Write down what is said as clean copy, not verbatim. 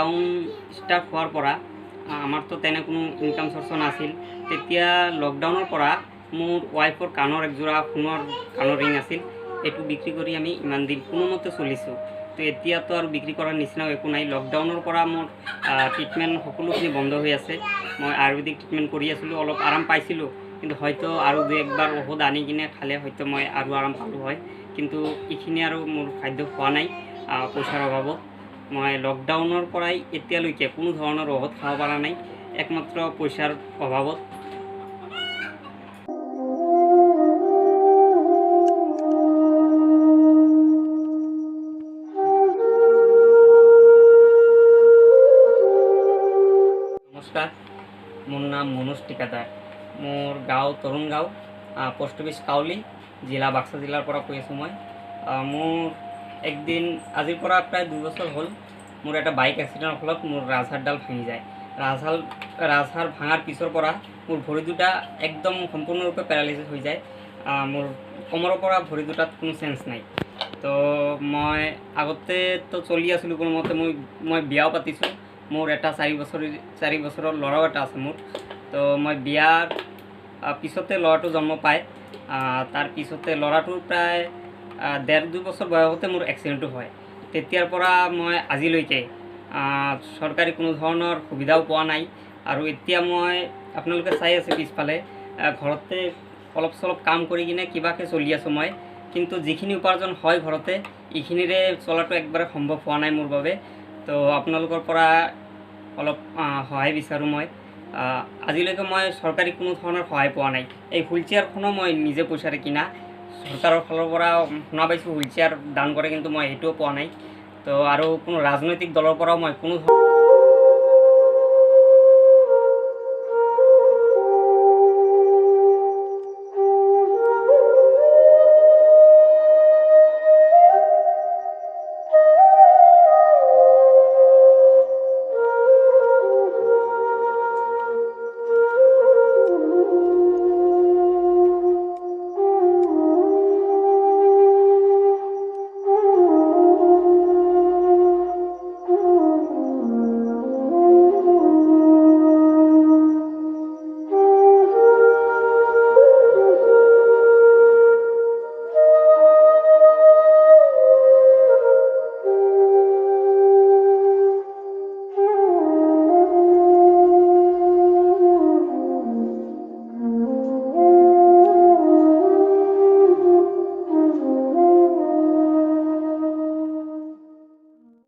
Lockdown start হোৱাৰ পৰা আমাৰতো তেনে কোনো ইনকাম চ'ৰ্চো নাছিল। তেতিয়া লকডাউনৰ পৰা মোৰ ৱাইফৰ কাণৰ একযোৰা সোণৰ কাণৰ ৰিং আছিল, এইটো বিক্ৰী কৰি আমি ইমান দিন কোনোমতে চলিছোঁ। তো এতিয়াতো আৰু বিক্ৰী কৰাৰ নিচিনাও একো নাই। লকডাউনৰ পৰা মোৰ ট্ৰিটমেণ্ট সকলোখিনি বন্ধ হৈ আছে। মই আয়ুৰ্বেদিক ট্ৰিটমেণ্ট কৰি আছিলোঁ, অলপ আৰাম পাইছিলোঁ, কিন্তু হয়তো আৰু দুই একবাৰ ঔষধ আনি কিনে খালে হয়তো মই আৰু আৰাম পালোঁ হয়, কিন্তু এইখিনি আৰু মোৰ খাদ্য খোৱা নাই পইচাৰ অভাৱত। মই লকডাউনৰ পৰাই এতিয়ালৈকে কোনো ধৰণৰ ঔষধ খাব পৰা নাই, একমাত্ৰ পইচাৰ অভাৱত। নমস্কাৰ, মোৰ নাম মনোজ ঠিকাদাৰ। মোৰ গাঁও তৰুণ গাঁও, পোষ্ট অফিচ কাউলি, জিলা বাক্সা জিলাৰ পৰা কৈ আছোঁ মই। মোৰ একদিন আজিৰ পৰা প্ৰায় 2 বছৰ হ'ল, মোৰ এটা বাইক এক্সিডেণ্টৰ ফলত মোৰ ৰাজহাড়ডাল ভাঙি যায়। ৰাজহাড় ভাঙাৰ পিছৰ পৰা মোৰ ভৰি দুটা একদম সম্পূৰ্ণৰূপে পেৰালাইচিছ হৈ যায়। মোৰ কমৰৰ পৰা ভৰি দুটাত কোনো চেঞ্জ নাই। তো মই আগতেতো চলি আছিলোঁ কোনোমতে। মই বিয়াও পাতিছোঁ, মোৰ এটা 4 বছৰৰ ল'ৰাও এটা আছে মোৰ। তো মই বিয়াৰ পিছতে ল'ৰাটো জন্ম পায়। তাৰ পিছতে ল'ৰাটোৰ প্ৰায় 1.5-2 বছৰ বয়সতে মোৰ এক্সিডেণ্টটো হয়। তেতিয়াৰ পৰা মই আজিলৈকে চৰকাৰী কোনো ধৰণৰ সুবিধাও পোৱা নাই। আৰু এতিয়া মই আপোনালোকে চাই আছে পিছফালে ঘৰতে অলপ চলপ কাম কৰি কিনে কিবাকৈ চলি আছোঁ মই, কিন্তু যিখিনি উপাৰ্জন হয় ঘৰতে, এইখিনিৰে চলাটো একবাৰে সম্ভৱ হোৱা নাই মোৰ বাবে। তো আপোনালোকৰ পৰা অলপ সহায় বিচাৰোঁ মই। আজিলৈকে মই চৰকাৰী কোনো ধৰণৰ সহায় পোৱা নাই। এই হুইল চেয়াৰখনো মই নিজে পইচাৰে কিনা, চৰকাৰৰ ফালৰ পৰা শুনা পাইছোঁ হুইল চেয়াৰ দান কৰে, কিন্তু মই সেইটোও পোৱা নাই। তো আৰু কোনো ৰাজনৈতিক দলৰ পৰাও মই কোনো